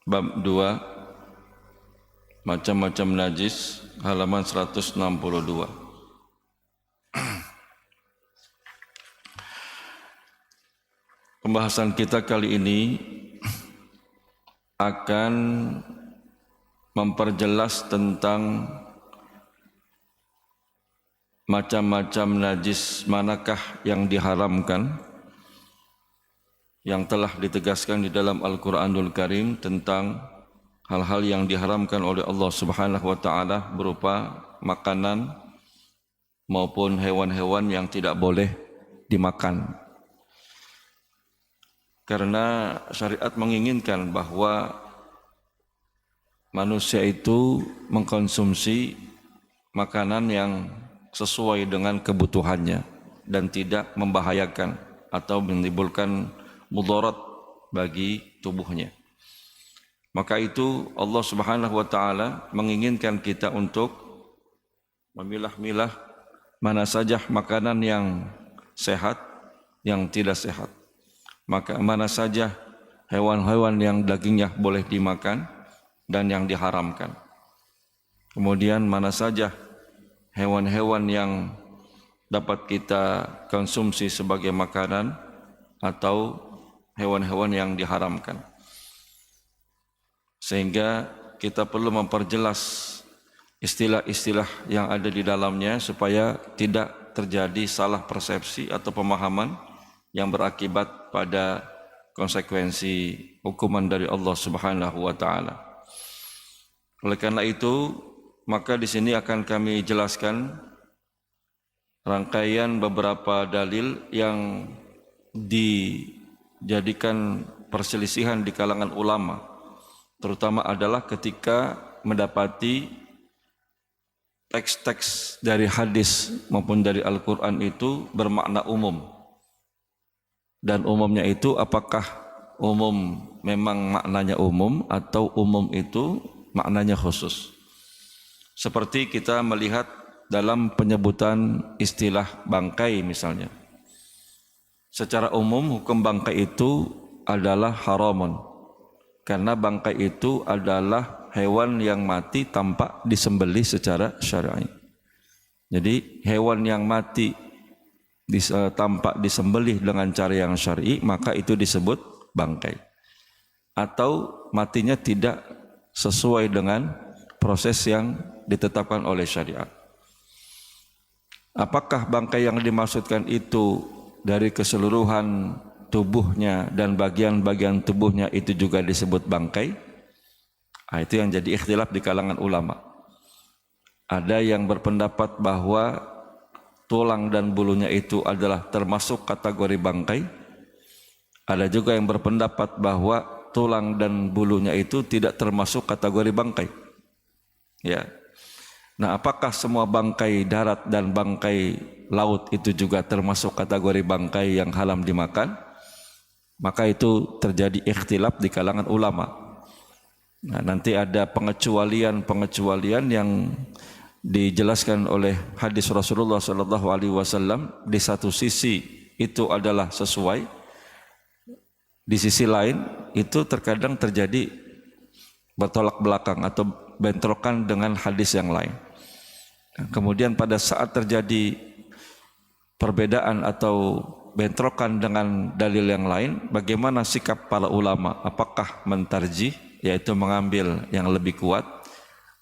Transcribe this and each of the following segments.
bab 2 macam-macam najis, halaman 162. Pembahasan kita kali ini akan memperjelas tentang macam-macam najis manakah yang diharamkan, yang telah ditegaskan di dalam Al-Quranul Karim tentang hal-hal yang diharamkan oleh Allah Subhanahu wa Ta'ala berupa makanan maupun hewan-hewan yang tidak boleh dimakan. Karena syariat menginginkan bahwa manusia itu mengkonsumsi makanan yang sesuai dengan kebutuhannya dan tidak membahayakan atau menimbulkan mudarat bagi tubuhnya. Maka itu Allah Subhanahu wa Ta'ala menginginkan kita untuk memilah-milah mana saja makanan yang sehat, yang tidak sehat. Maka mana saja hewan-hewan yang dagingnya boleh dimakan dan yang diharamkan. Kemudian mana saja hewan-hewan yang dapat kita konsumsi sebagai makanan atau hewan-hewan yang diharamkan. Sehingga kita perlu memperjelas istilah-istilah yang ada di dalamnya supaya tidak terjadi salah persepsi atau pemahaman yang berakibat pada konsekuensi hukuman dari Allah Subhanahu wa Ta'ala. Oleh karena itu, maka di sini akan kami jelaskan rangkaian beberapa dalil yang dijadikan perselisihan di kalangan ulama, terutama adalah ketika mendapati teks-teks dari hadis maupun dari Al-Quran itu bermakna umum. Dan umumnya itu apakah umum memang maknanya umum atau umum itu maknanya khusus. Seperti kita melihat dalam penyebutan istilah bangkai misalnya. Secara umum hukum bangkai itu adalah haramun. Karena bangkai itu adalah hewan yang mati tanpa disembelih secara syar'i. Jadi hewan yang mati tanpa disembelih dengan cara yang syar'i, maka itu disebut bangkai. Atau matinya tidak sesuai dengan proses yang ditetapkan oleh syariat. Apakah bangkai yang dimaksudkan itu dari keseluruhan tubuhnya dan bagian-bagian tubuhnya itu juga disebut bangkai? Itu yang jadi ikhtilaf di kalangan ulama. Ada yang berpendapat bahwa tulang dan bulunya itu adalah termasuk kategori bangkai. Ada juga yang berpendapat bahwa tulang dan bulunya itu tidak termasuk kategori bangkai. Ya. Nah, apakah semua bangkai darat dan bangkai laut itu juga termasuk kategori bangkai yang haram dimakan? Maka itu terjadi ikhtilaf di kalangan ulama. Nah, nanti ada pengecualian yang dijelaskan oleh hadis Rasulullah SAW. Di satu sisi itu adalah sesuai, di sisi lain itu terkadang terjadi bertolak belakang atau bentrokan dengan hadis yang lain. Kemudian pada saat terjadi perbedaan atau bentrokan dengan dalil yang lain, bagaimana sikap para ulama? Apakah mentarjih, yaitu mengambil yang lebih kuat,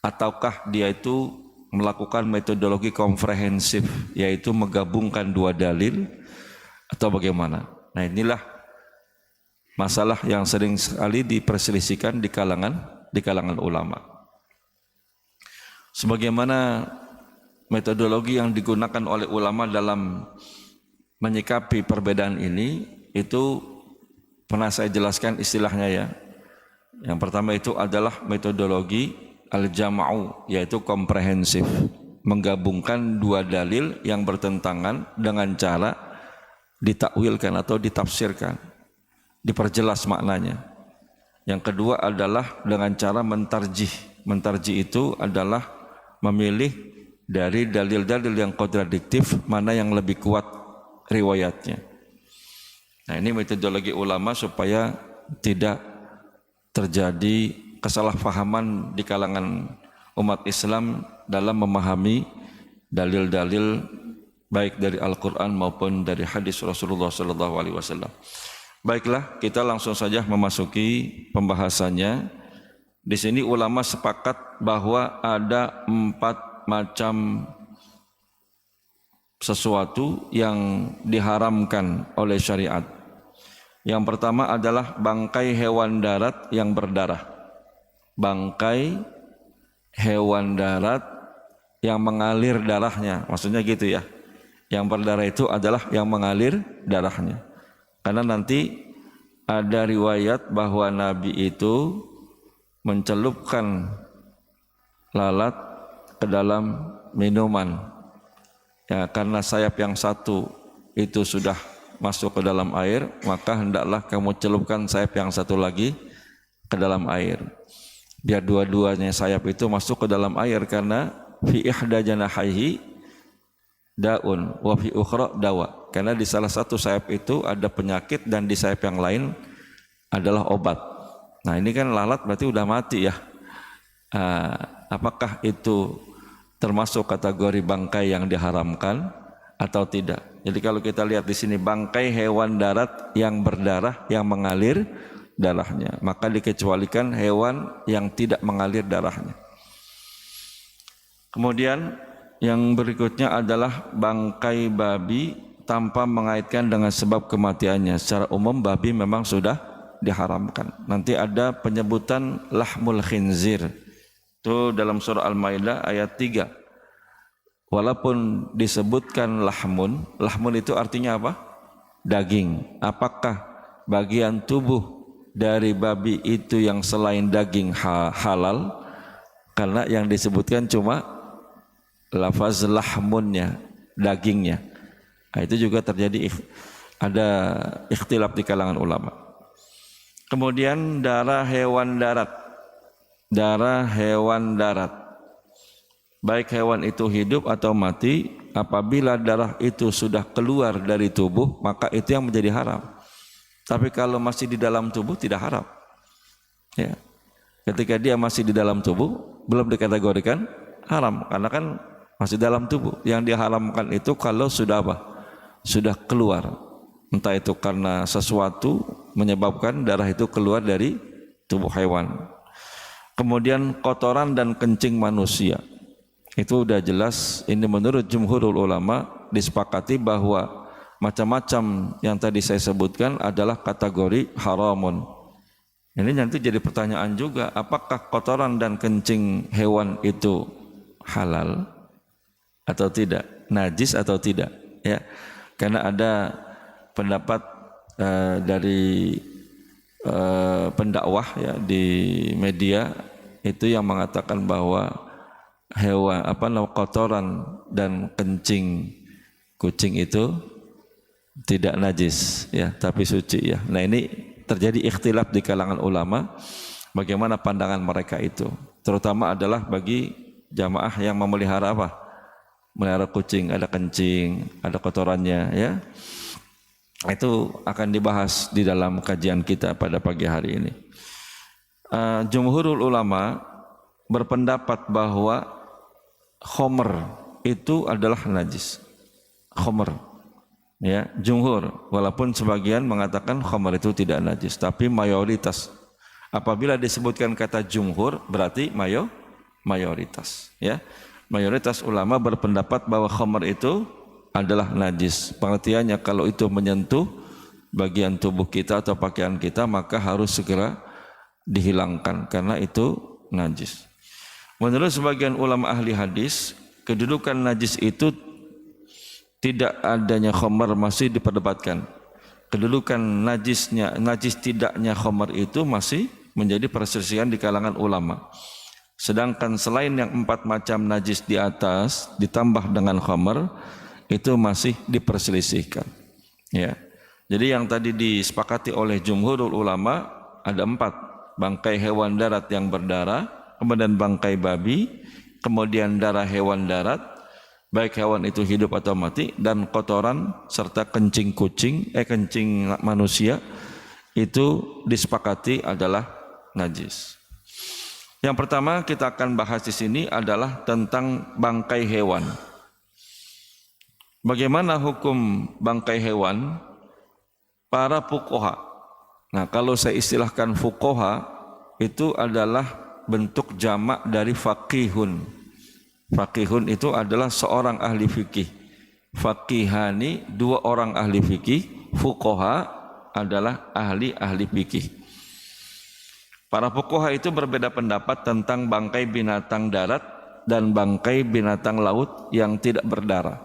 ataukah dia itu melakukan metodologi komprehensif, yaitu menggabungkan dua dalil, atau bagaimana? Nah, inilah masalah yang sering sekali diperselisihkan di kalangan ulama. Sebagaimana metodologi yang digunakan oleh ulama dalam menyikapi perbedaan ini, itu pernah saya jelaskan istilahnya ya. Yang pertama itu adalah metodologi al-jama'u, yaitu komprehensif, menggabungkan dua dalil yang bertentangan dengan cara ditakwilkan atau ditafsirkan, diperjelas maknanya. Yang kedua adalah dengan cara mentarjih. Mentarjih itu adalah memilih dari dalil-dalil yang kontradiktif mana yang lebih kuat riwayatnya. Nah, ini metodologi ulama supaya tidak terjadi kesalahpahaman di kalangan umat Islam dalam memahami dalil-dalil baik dari Al-Quran maupun dari hadis Rasulullah SAW. Baiklah, kita langsung saja memasuki pembahasannya. Di sini ulama sepakat bahwa ada 4 macam sesuatu yang diharamkan oleh syariat. Yang pertama adalah bangkai hewan darat yang berdarah. Bangkai hewan darat yang mengalir darahnya, maksudnya gitu ya. Yang berdarah itu adalah yang mengalir darahnya. Karena nanti ada riwayat bahwa Nabi itu mencelupkan lalat ke dalam minuman. Ya, karena sayap yang satu itu sudah masuk ke dalam air, maka hendaklah kamu celupkan sayap yang satu lagi ke dalam air. Biar dua-duanya sayap itu masuk ke dalam air, karena fi ihda janahaihi daun wa fi ukhra dawa. Karena di salah satu sayap itu ada penyakit dan di sayap yang lain adalah obat. Nah, ini kan lalat berarti udah mati ya. Apakah itu termasuk kategori bangkai yang diharamkan atau tidak? Jadi kalau kita lihat di sini bangkai hewan darat yang berdarah yang mengalir darahnya, maka dikecualikan hewan yang tidak mengalir darahnya. Kemudian yang berikutnya adalah bangkai babi tanpa mengaitkan dengan sebab kematiannya. Secara umum babi memang sudah diharamkan. Nanti ada penyebutan lahmul khinzir. Itu dalam surah Al-Maidah ayat 3. Walaupun disebutkan lahmun, lahmun itu artinya apa? Daging. Apakah bagian tubuh dari babi itu yang selain daging halal? Karena yang disebutkan cuma lafaz lahmunnya, dagingnya. Nah, itu juga terjadi ada ikhtilaf di kalangan ulama. Kemudian darah hewan darat. Darah hewan darat, baik hewan itu hidup atau mati, apabila darah itu sudah keluar dari tubuh, maka itu yang menjadi haram. Tapi kalau masih di dalam tubuh tidak haram. Ya. Ketika dia masih di dalam tubuh, belum dikategorikan haram, karena kan masih dalam tubuh. Yang diharamkan itu kalau sudah apa? Sudah keluar. Entah itu karena sesuatu menyebabkan darah itu keluar dari tubuh hewan. Kemudian kotoran dan kencing manusia. Itu udah jelas, ini menurut jumhurul ulama disepakati bahwa macam-macam yang tadi saya sebutkan adalah kategori haramun. Ini nanti jadi pertanyaan juga, apakah kotoran dan kencing hewan itu halal atau tidak, najis atau tidak? Ya, karena ada pendapat dari pendakwah ya di media itu yang mengatakan bahwa hewan kotoran dan kencing kucing itu tidak najis ya, tapi suci ya. Nah, ini terjadi ikhtilaf di kalangan ulama bagaimana pandangan mereka itu. Terutama adalah bagi jamaah yang memelihara apa? Melihara kucing, ada kencing, ada kotorannya ya. Itu akan dibahas di dalam kajian kita pada pagi hari ini. Jumhurul ulama berpendapat bahwa khomer itu adalah najis. Khomer, ya, jumhur. Walaupun sebagian mengatakan khomer itu tidak najis, tapi mayoritas. Apabila disebutkan kata jumhur, berarti mayoritas. Ya, mayoritas ulama berpendapat bahwa khomer itu adalah najis. Pengertiannya kalau itu menyentuh bagian tubuh kita atau pakaian kita, maka harus segera dihilangkan karena itu najis. Menurut sebagian ulama ahli hadis, kedudukan najis itu tidak adanya khamar masih diperdebatkan. Kedudukan najis tidaknya khamar itu masih menjadi perselisihan di kalangan ulama. Sedangkan selain yang 4 macam najis di atas ditambah dengan khamar, itu masih diperselisihkan. Ya. Jadi yang tadi disepakati oleh jumhurul ulama ada 4, bangkai hewan darat yang berdarah, kemudian bangkai babi, kemudian darah hewan darat, baik hewan itu hidup atau mati, dan kotoran serta kencing manusia itu disepakati adalah najis. Yang pertama kita akan bahas di sini adalah tentang bangkai hewan. Bagaimana hukum bangkai hewan? Para fuqaha. Nah, kalau saya istilahkan fuqaha itu adalah bentuk jamak dari faqihun. Faqihun itu adalah seorang ahli fikih. Faqihani, dua orang ahli fikih. Fuqaha adalah ahli fikih. Para fuqaha itu berbeda pendapat tentang bangkai binatang darat dan bangkai binatang laut yang tidak berdarah.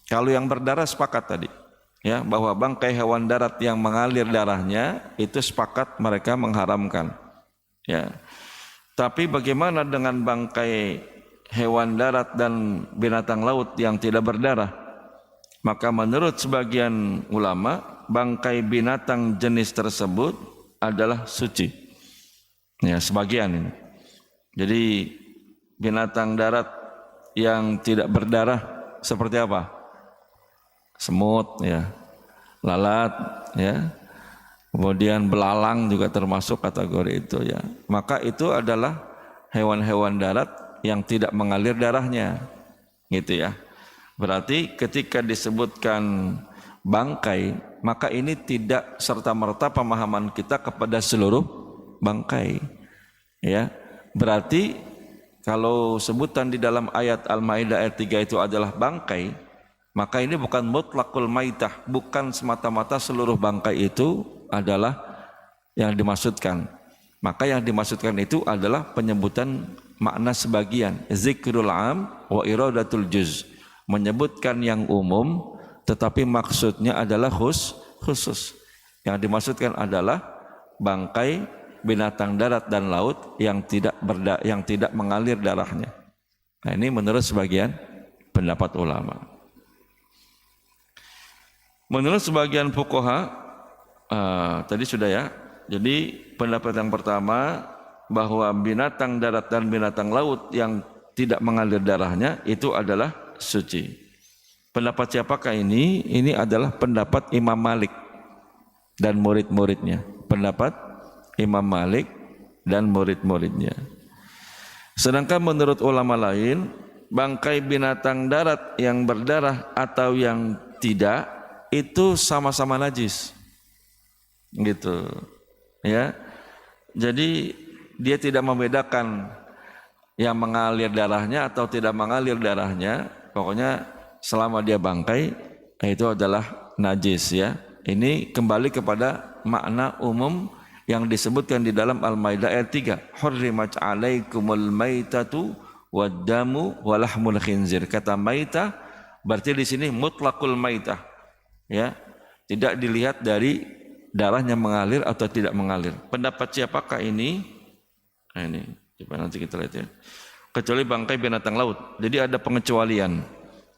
Kalau yang berdarah sepakat tadi, ya, bahwa bangkai hewan darat yang mengalir darahnya itu sepakat mereka mengharamkan. Ya. Tapi bagaimana dengan bangkai hewan darat dan binatang laut yang tidak berdarah? Maka menurut sebagian ulama, bangkai binatang jenis tersebut adalah suci. Ya, sebagian ini. Jadi binatang darat yang tidak berdarah seperti apa? Semut, ya, lalat, ya. Kemudian belalang juga termasuk kategori itu, ya. Maka itu adalah hewan-hewan darat yang tidak mengalir darahnya, gitu ya. Berarti ketika disebutkan bangkai, maka ini tidak serta-merta pemahaman kita kepada seluruh bangkai, ya. Berarti kalau sebutan di dalam ayat Al-Maidah ayat 3 itu adalah bangkai, maka ini bukan mutlaqul maitah, bukan semata-mata seluruh bangkai itu adalah yang dimaksudkan. Maka yang dimaksudkan itu adalah penyebutan makna sebagian, zikrul am wa iradatul juz, menyebutkan yang umum tetapi maksudnya adalah khusus. Yang dimaksudkan adalah bangkai binatang darat dan laut yang tidak mengalir darahnya. Nah, ini menurut sebagian pendapat ulama. Menurut sebagian fuqaha tadi sudah, ya. Jadi pendapat yang pertama bahwa binatang darat dan binatang laut yang tidak mengalir darahnya itu adalah suci. Pendapat siapakah ini? Ini adalah pendapat Imam Malik dan murid-muridnya. Pendapat Imam Malik dan murid-muridnya. Sedangkan menurut ulama lain, bangkai binatang darat yang berdarah atau yang tidak itu sama-sama najis. Gitu. Ya. Jadi dia tidak membedakan yang mengalir darahnya atau tidak mengalir darahnya. Pokoknya selama dia bangkai itu adalah najis, ya. Ini kembali kepada makna umum yang disebutkan di dalam Al-Maidah ayat 3. Hurrimat 'alaikumul maitatu wad-damu wa lahmul khinzir. Kata maitah berarti di sini mutlaqul maitah. Ya. Tidak dilihat dari darahnya mengalir atau tidak mengalir. Pendapat siapakah ini? Nah, ini coba nanti kita lihat, ya. Kecuali bangkai binatang laut. Jadi ada pengecualian.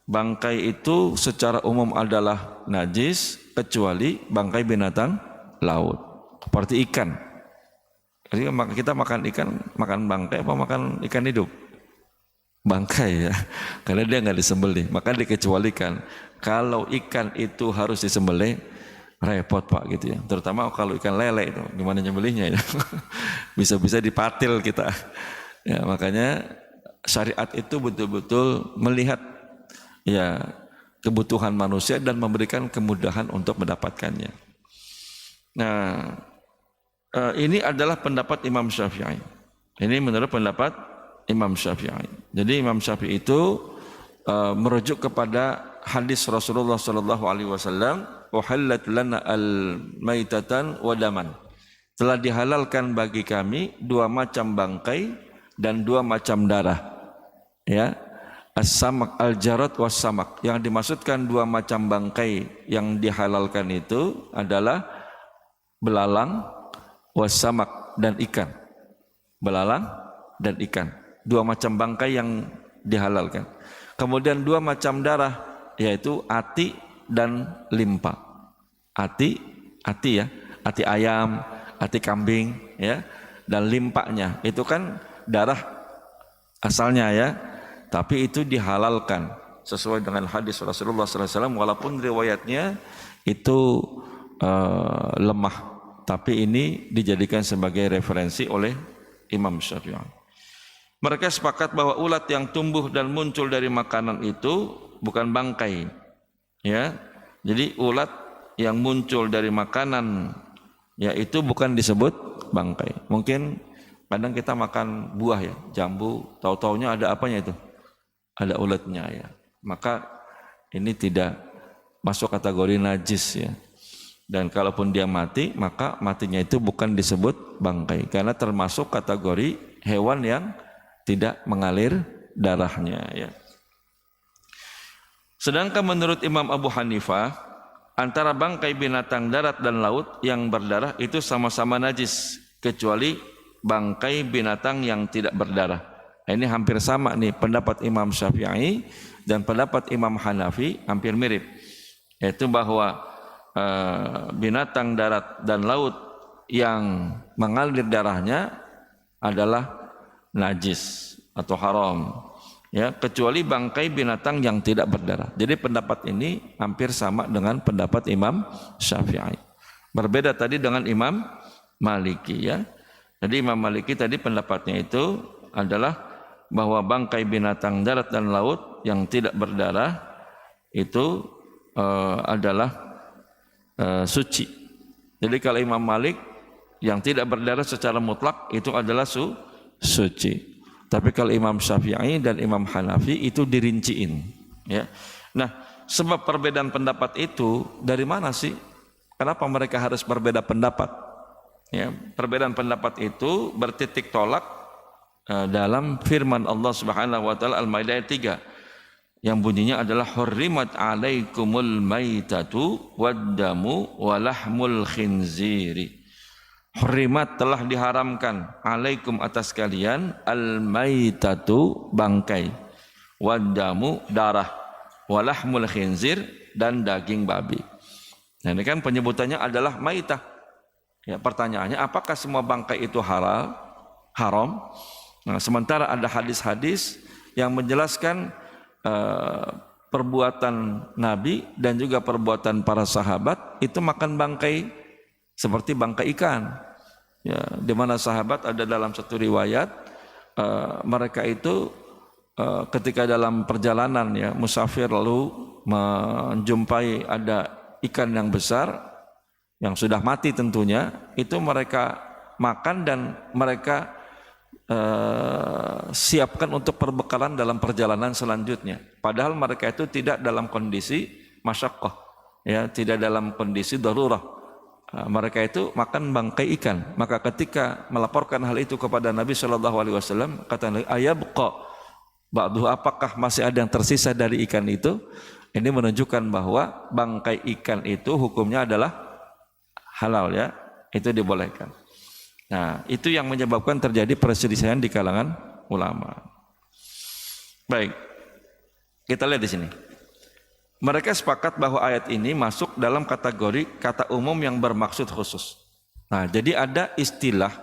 Bangkai itu secara umum adalah najis kecuali bangkai binatang laut. Seperti ikan. Jadi kita makan ikan, makan bangkai apa makan ikan hidup? Bangkai, ya. Karena dia nggak disembelih, maka dikecualikan. Kalau ikan itu harus disembelih, repot Pak, gitu ya. Terutama kalau ikan lele itu, gimana nyembelihnya, ya. Bisa-bisa dipatil kita. Ya, makanya syariat itu betul-betul melihat, ya, kebutuhan manusia dan memberikan kemudahan untuk mendapatkannya. Nah, ini adalah pendapat Imam Syafi'i. Ini menurut pendapat Imam Syafi'i. Jadi Imam Syafi'i itu merujuk kepada hadis Rasulullah sallallahu alaihi wasallam, "Uhallat lana al-maitatan wa daman." Telah dihalalkan bagi kami dua macam bangkai dan dua macam darah. Ya. As-samak al-jarad was-samak. Yang dimaksudkan dua macam bangkai yang dihalalkan itu adalah belalang, wasamak, dan ikan. Belalang dan ikan. Dua macam bangkai yang dihalalkan. Kemudian dua macam darah, yaitu ati dan limpa. Ati ya, ati ayam, ati kambing, ya, dan limpanya. Itu kan darah asalnya, ya. Tapi itu dihalalkan sesuai dengan hadis Rasulullah SAW, walaupun riwayatnya itu lemah. Tapi ini dijadikan sebagai referensi oleh Imam Syafi'i. Mereka sepakat bahwa ulat yang tumbuh dan muncul dari makanan itu bukan bangkai. Ya. Jadi ulat yang muncul dari makanan ya itu bukan disebut bangkai. Mungkin kadang kita makan buah ya, jambu, tahu-taunya ada apanya itu? Ada ulatnya ya. Maka ini tidak masuk kategori najis ya. Dan kalaupun dia mati, maka matinya itu bukan disebut bangkai karena termasuk kategori hewan yang tidak mengalir darahnya ya. Sedangkan menurut Imam Abu Hanifah, antara bangkai binatang darat dan laut yang berdarah itu sama-sama najis kecuali bangkai binatang yang tidak berdarah. Ini hampir sama nih pendapat Imam Syafi'i dan pendapat Imam Hanafi hampir mirip. Yaitu bahwa binatang darat dan laut yang mengalir darahnya adalah najis atau haram ya, kecuali bangkai binatang yang tidak berdarah. Jadi pendapat ini hampir sama dengan pendapat Imam Syafi'i. Berbeda tadi dengan Imam Maliki ya. Jadi Imam Maliki tadi pendapatnya itu adalah bahwa bangkai binatang darat dan laut yang tidak berdarah itu adalah suci. Jadi kalau Imam Malik yang tidak berdarah secara mutlak itu adalah suci. Tapi kalau Imam Syafi'i dan Imam Hanafi itu dirinciin ya. Nah, sebab perbedaan pendapat itu dari mana sih? Kenapa mereka harus berbeda pendapat? Ya, perbedaan pendapat itu bertitik tolak dalam firman Allah Subhanahu wa taala Al-Maidah ayat 3 yang bunyinya adalah hurrimat alaikumul maitatu waddamu walahmul khinziri. Hurrimat telah diharamkan alaikum atas kalian al-maitatu bangkai, waddamu darah, walahmul khinzir dan daging babi. Nah, ini kan penyebutannya adalah maitah. Ya, pertanyaannya apakah semua bangkai itu haram? Nah, sementara ada hadis-hadis yang menjelaskan perbuatan Nabi dan juga perbuatan para sahabat itu makan bangkai seperti bangkai ikan ya, di mana sahabat ada dalam satu riwayat mereka itu ketika dalam perjalanan ya musafir lalu menjumpai ada ikan yang besar yang sudah mati tentunya, itu mereka makan dan mereka siapkan untuk perbekalan dalam perjalanan selanjutnya, padahal mereka itu tidak dalam kondisi masyaqqah ya, tidak dalam kondisi darurah. Mereka itu makan bangkai ikan. Maka ketika melaporkan hal itu kepada Nabi SAW, kata Nabi, ayabqa ba'du, apakah masih ada yang tersisa dari ikan itu? Ini menunjukkan bahwa bangkai ikan itu hukumnya adalah halal ya, itu dibolehkan. Nah, itu yang menyebabkan terjadi perselisihan di kalangan ulama. Baik, kita lihat di sini. Mereka sepakat bahwa ayat ini masuk dalam kategori kata umum yang bermaksud khusus. Nah, jadi ada istilah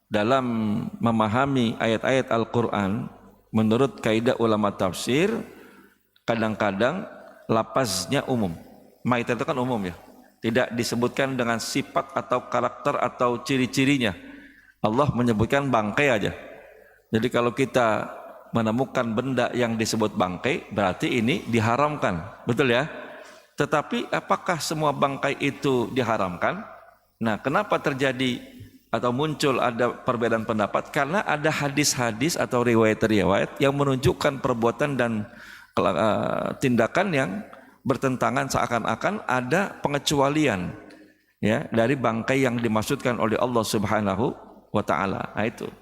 dalam memahami ayat-ayat Al-Quran menurut kaidah ulama tafsir, kadang-kadang lafaznya umum. Maitah itu kan umum ya, tidak disebutkan dengan sifat atau karakter atau ciri-cirinya. Allah menyebutkan bangkai aja. Jadi kalau kita menemukan benda yang disebut bangkai, berarti ini diharamkan, betul ya? Tetapi apakah semua bangkai itu diharamkan? Nah, kenapa terjadi atau muncul ada perbedaan pendapat? Karena ada hadis-hadis atau riwayat-riwayat yang menunjukkan perbuatan dan tindakan yang bertentangan, seakan-akan ada pengecualian ya dari bangkai yang dimaksudkan oleh Allah Subhanahu wa taala. Nah, itu.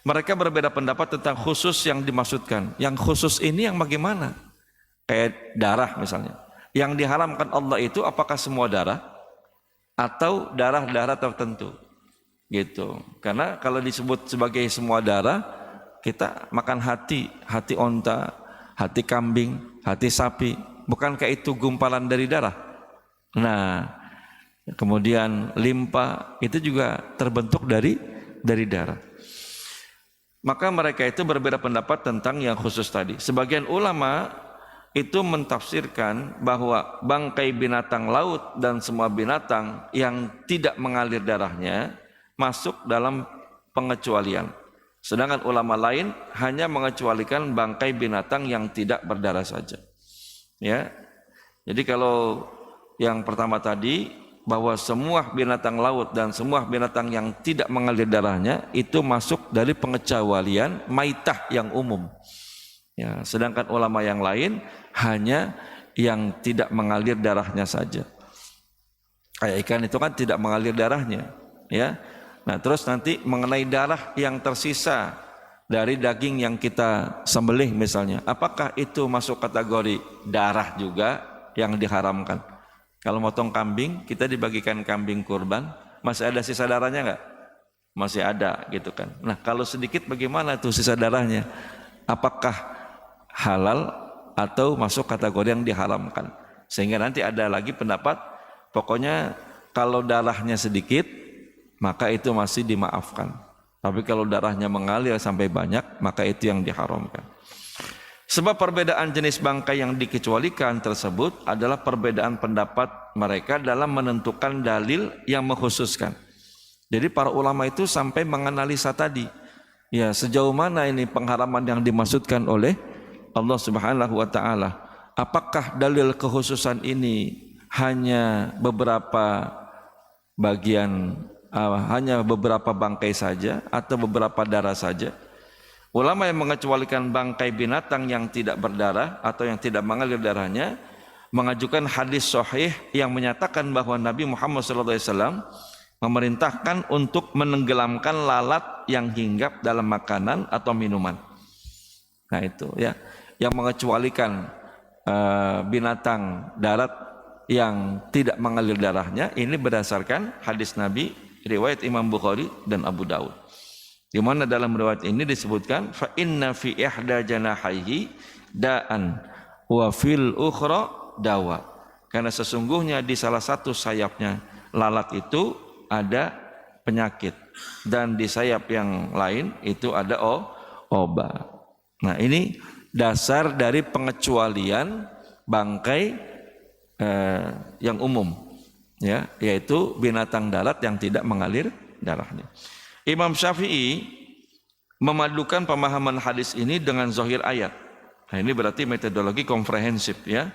Mereka berbeda pendapat tentang khusus yang dimaksudkan. Yang khusus ini yang bagaimana? Kayak darah misalnya. Yang diharamkan Allah itu apakah semua darah atau darah-darah tertentu? Gitu. Karena kalau disebut sebagai semua darah, kita makan hati onta, hati kambing, hati sapi. Bukankah itu gumpalan dari darah? Nah, kemudian limpa itu juga terbentuk dari darah. Maka mereka itu berbeda pendapat tentang yang khusus tadi. Sebagian ulama itu mentafsirkan bahwa bangkai binatang laut dan semua binatang yang tidak mengalir darahnya masuk dalam pengecualian. Sedangkan ulama lain hanya mengecualikan bangkai binatang yang tidak berdarah saja. Ya. Jadi kalau yang pertama tadi bahwa semua binatang laut dan semua binatang yang tidak mengalir darahnya itu masuk dari pengecualian maitah yang umum. Ya, sedangkan ulama yang lain hanya yang tidak mengalir darahnya saja. Kayak ikan itu kan tidak mengalir darahnya, ya. Nah, terus nanti mengenai darah yang tersisa dari daging yang kita sembelih misalnya, apakah itu masuk kategori darah juga yang diharamkan? Kalau motong kambing, kita dibagikan kambing kurban, masih ada sisa darahnya enggak? Masih ada gitu kan. Nah, kalau sedikit bagaimana tuh sisa darahnya? Apakah halal atau masuk kategori yang diharamkan? Sehingga nanti ada lagi pendapat, pokoknya kalau darahnya sedikit maka itu masih dimaafkan. Tapi kalau darahnya mengalir sampai banyak maka itu yang diharamkan. Sebab perbedaan jenis bangkai yang dikecualikan tersebut adalah perbedaan pendapat mereka dalam menentukan dalil yang mengkhususkan. Jadi para ulama itu sampai menganalisa tadi, ya sejauh mana ini pengharaman yang dimaksudkan oleh Allah Subhanahu wa taala. Apakah dalil kekhususan ini hanya beberapa bagian, hanya beberapa bangkai saja atau beberapa darah saja? Ulama yang mengecualikan bangkai binatang yang tidak berdarah atau yang tidak mengalir darahnya mengajukan hadis sahih yang menyatakan bahwa Nabi Muhammad SAW memerintahkan untuk menenggelamkan lalat yang hinggap dalam makanan atau minuman. Nah itu ya, yang mengecualikan binatang darat yang tidak mengalir darahnya ini berdasarkan hadis Nabi riwayat Imam Bukhari dan Abu Daud. Di mana dalam riwayat ini disebutkan fa inna fi ihda janahaihi da'an wa fil ukhra dawa. Karena sesungguhnya di salah satu sayapnya lalat itu ada penyakit dan di sayap yang lain itu ada obat. Nah, ini dasar dari pengecualian bangkai yang umum, ya, yaitu binatang darat yang tidak mengalir darahnya. Imam Syafi'i memadukan pemahaman hadis ini dengan zahir ayat. Nah, ini berarti metodologi komprehensif, ya.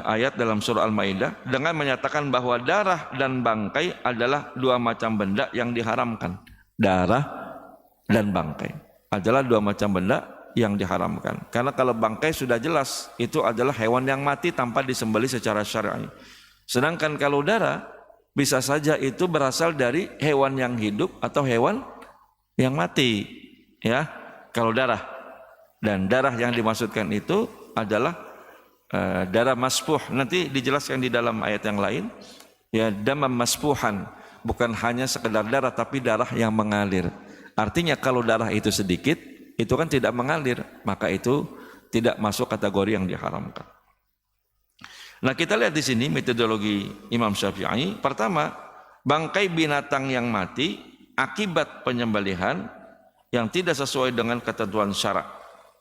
Ayat dalam surah Al-Maidah dengan menyatakan bahwa darah dan bangkai adalah dua macam benda yang diharamkan. Darah dan bangkai adalah dua macam benda yang diharamkan. Karena kalau bangkai sudah jelas itu adalah hewan yang mati tanpa disembelih secara syar'i. Sedangkan kalau darah bisa saja itu berasal dari hewan yang hidup atau hewan yang mati, ya. Kalau darah, dan darah yang dimaksudkan itu adalah darah masfuh. Nanti dijelaskan di dalam ayat yang lain, ya, damam masfuhan, bukan hanya sekedar darah tapi darah yang mengalir. Artinya kalau darah itu sedikit, itu kan tidak mengalir, maka itu tidak masuk kategori yang diharamkan. Nah, kita lihat di sini metodologi Imam Syafi'i. Pertama, bangkai binatang yang mati akibat penyembelihan yang tidak sesuai dengan ketentuan syarak,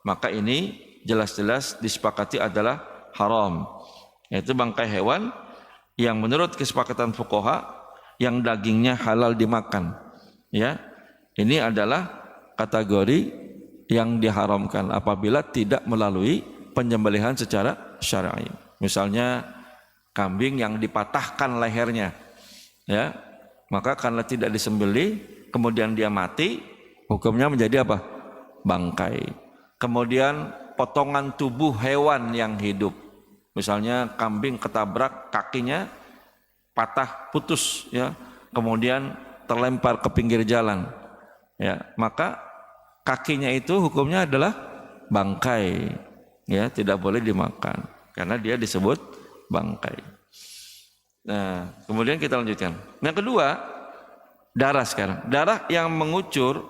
maka ini jelas-jelas disepakati adalah haram. Yaitu bangkai hewan yang menurut kesepakatan fuqaha yang dagingnya halal dimakan. Ya, ini adalah kategori yang diharamkan apabila tidak melalui penyembelihan secara syar'i. Misalnya kambing yang dipatahkan lehernya, ya, maka karena tidak disembelih kemudian dia mati, hukumnya menjadi apa? Bangkai. Kemudian potongan tubuh hewan yang hidup, misalnya kambing ketabrak kakinya patah putus, ya, kemudian terlempar ke pinggir jalan, ya, maka kakinya itu hukumnya adalah bangkai, ya, tidak boleh dimakan karena dia disebut bangkai. Nah, kemudian kita lanjutkan. Yang kedua, darah sekarang. Darah yang mengucur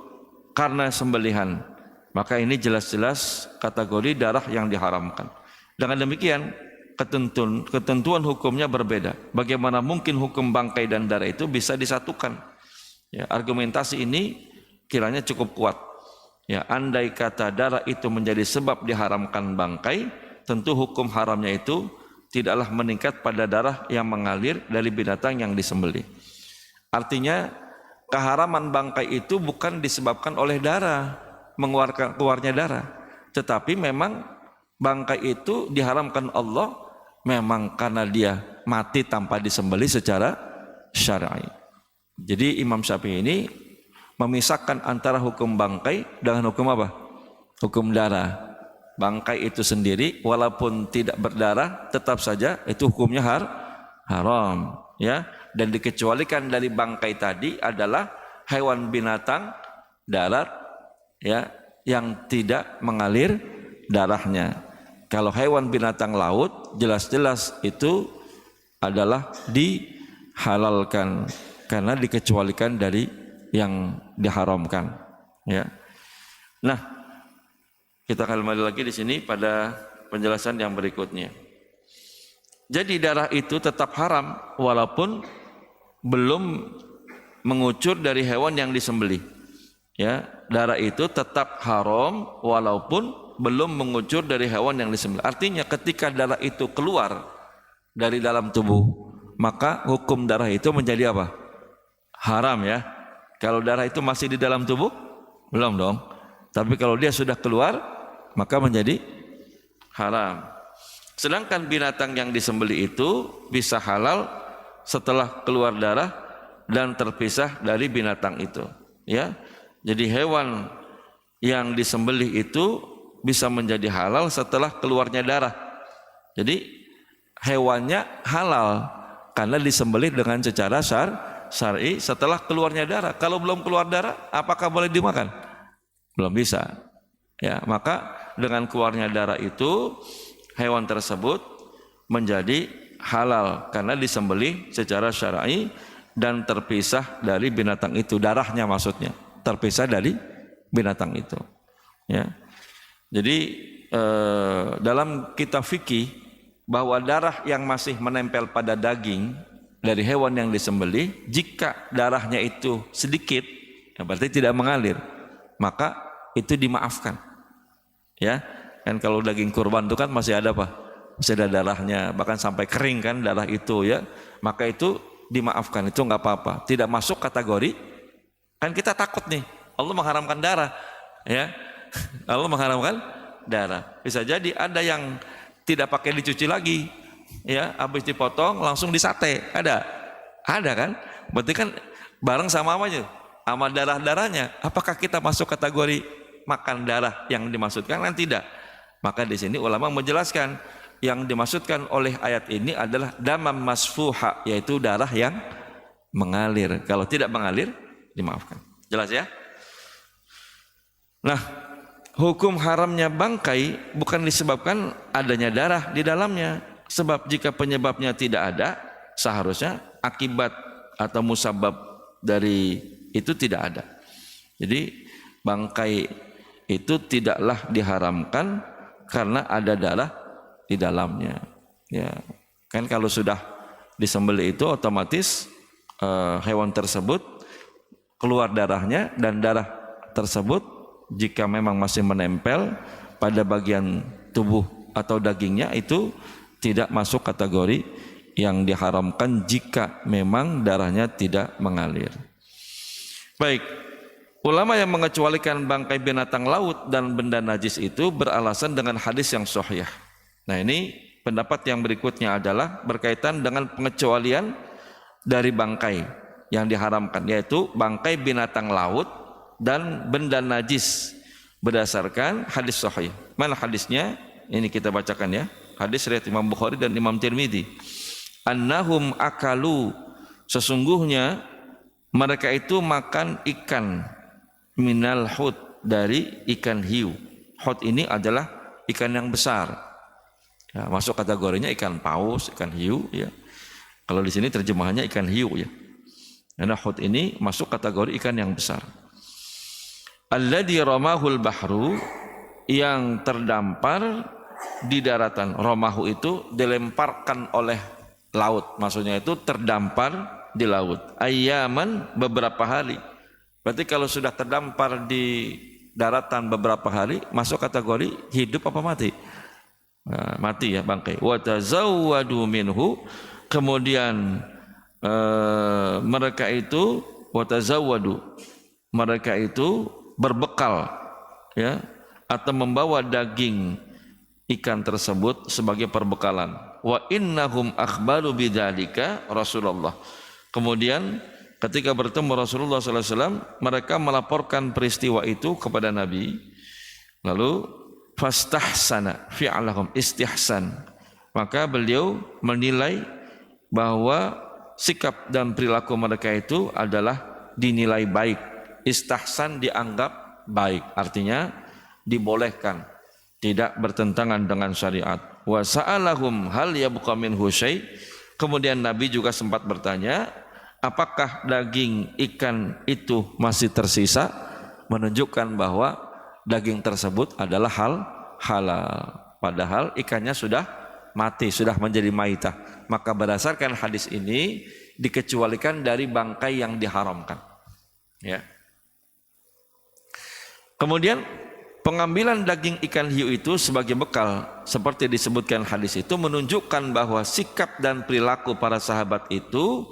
karena sembelihan, maka ini jelas-jelas kategori darah yang diharamkan. Dengan demikian, ketentuan hukumnya berbeda. Bagaimana mungkin hukum bangkai dan darah itu bisa disatukan? Ya, argumentasi ini kiranya cukup kuat. Ya, andai kata darah itu menjadi sebab diharamkan bangkai, tentu hukum haramnya itu tidaklah meningkat pada darah yang mengalir dari binatang yang disembelih. Artinya keharaman bangkai itu bukan disebabkan oleh darah, keluarnya darah, tetapi memang bangkai itu diharamkan Allah memang karena dia mati tanpa disembelih secara syar'i. Jadi Imam Syafi'i ini memisahkan antara hukum bangkai dengan hukum apa? Hukum darah. Bangkai itu sendiri walaupun tidak berdarah tetap saja itu hukumnya haram, ya. Dan dikecualikan dari bangkai tadi adalah hewan binatang darat, ya, yang tidak mengalir darahnya. Kalau hewan binatang laut jelas-jelas itu adalah dihalalkan karena dikecualikan dari yang diharamkan, ya. Nah, kita kembali lagi di sini pada penjelasan yang berikutnya. Jadi darah itu tetap haram walaupun belum mengucur dari hewan yang disembelih. Ya, darah itu tetap haram walaupun belum mengucur dari hewan yang disembelih. Artinya ketika darah itu keluar dari dalam tubuh, maka hukum darah itu menjadi apa? Haram, ya. Kalau darah itu masih di dalam tubuh, belum dong. Tapi kalau dia sudah keluar, maka menjadi haram. Sedangkan binatang yang disembelih itu bisa halal setelah keluar darah dan terpisah dari binatang itu, ya. Jadi hewan yang disembelih itu bisa menjadi halal setelah keluarnya darah. Jadi hewannya halal karena disembelih dengan secara syar'i setelah keluarnya darah. Kalau belum keluar darah, apakah boleh dimakan? Belum bisa. Ya, maka dengan keluarnya darah itu hewan tersebut menjadi halal karena disembelih secara syar'i dan terpisah dari binatang itu, darahnya maksudnya, terpisah dari binatang itu. Ya. Jadi dalam kitab fikih bahwa darah yang masih menempel pada daging dari hewan yang disembelih, jika darahnya itu sedikit, ya berarti tidak mengalir, maka itu dimaafkan. Ya, kan kalau daging kurban itu kan masih ada apa? Masih ada darahnya, bahkan sampai kering kan darah itu, ya. Maka itu dimaafkan, itu nggak apa-apa. Tidak masuk kategori, kan kita takut nih, Allah mengharamkan darah, ya. Allah mengharamkan darah. Bisa jadi ada yang tidak pakai dicuci lagi, ya, habis dipotong langsung disate, ada kan? Berarti kan bareng sama apa aja, sama darahnya. Apakah kita masuk kategori makan darah yang dimaksudkan? Kan tidak. Maka di sini ulama menjelaskan yang dimaksudkan oleh ayat ini adalah damam masfuha, yaitu darah yang mengalir. Kalau tidak mengalir dimaafkan. Jelas, ya? Nah, hukum haramnya bangkai bukan disebabkan adanya darah di dalamnya. Sebab jika penyebabnya tidak ada, seharusnya akibat atau musabab dari itu tidak ada. Jadi bangkai itu tidaklah diharamkan karena ada darah di dalamnya. Ya, kan kalau sudah disembelih itu otomatis hewan tersebut keluar darahnya, dan darah tersebut jika memang masih menempel pada bagian tubuh atau dagingnya itu tidak masuk kategori yang diharamkan jika memang darahnya tidak mengalir. Baik, ulama yang mengecualikan bangkai binatang laut dan benda najis itu beralasan dengan hadis yang sahih. Nah, ini pendapat yang berikutnya adalah berkaitan dengan pengecualian dari bangkai yang diharamkan, yaitu bangkai binatang laut dan benda najis berdasarkan hadis sahih. Mana hadisnya? Ini kita bacakan, ya. Hadis riwayat Imam Bukhari dan Imam Tirmidzi. Annahum akalu, sesungguhnya mereka itu makan ikan minal hut, dari ikan hiu. Hut ini adalah ikan yang besar. Ya, masuk kategorinya ikan paus, ikan hiu, ya. Kalau di sini terjemahannya ikan hiu, ya. Karena hut ini masuk kategori ikan yang besar. Alladzi ramahul bahru, yang terdampar di daratan. Romahu itu dilemparkan oleh laut, maksudnya itu terdampar di laut. Ayyaman, beberapa hari. Berarti kalau sudah terdampar di daratan beberapa hari, masuk kategori hidup apa mati? Nah, mati ya bangkai. Wa tazawwadu minhu, kemudian mereka itu watazawwadu, mereka itu berbekal ya atau membawa daging ikan tersebut sebagai perbekalan. Wa innahum akhbaru bidzalika Rasulullah. Kemudian ketika bertemu Rasulullah sallallahu alaihi wasallam, mereka melaporkan peristiwa itu kepada Nabi. Lalu fastahsana fi'lahum, istihsan. Maka beliau menilai bahwa sikap dan perilaku mereka itu adalah dinilai baik. Istihsan dianggap baik, artinya dibolehkan, tidak bertentangan dengan syariat. Wa sa'alahum hal yabqa minhu syai'. Kemudian Nabi juga sempat bertanya, apakah daging ikan itu masih tersisa? Menunjukkan bahwa daging tersebut adalah halal. Padahal ikannya sudah mati, sudah menjadi maitah. Maka berdasarkan hadis ini dikecualikan dari bangkai yang diharamkan. Ya. Kemudian pengambilan daging ikan hiu itu sebagai bekal seperti disebutkan hadis itu menunjukkan bahwa sikap dan perilaku para sahabat itu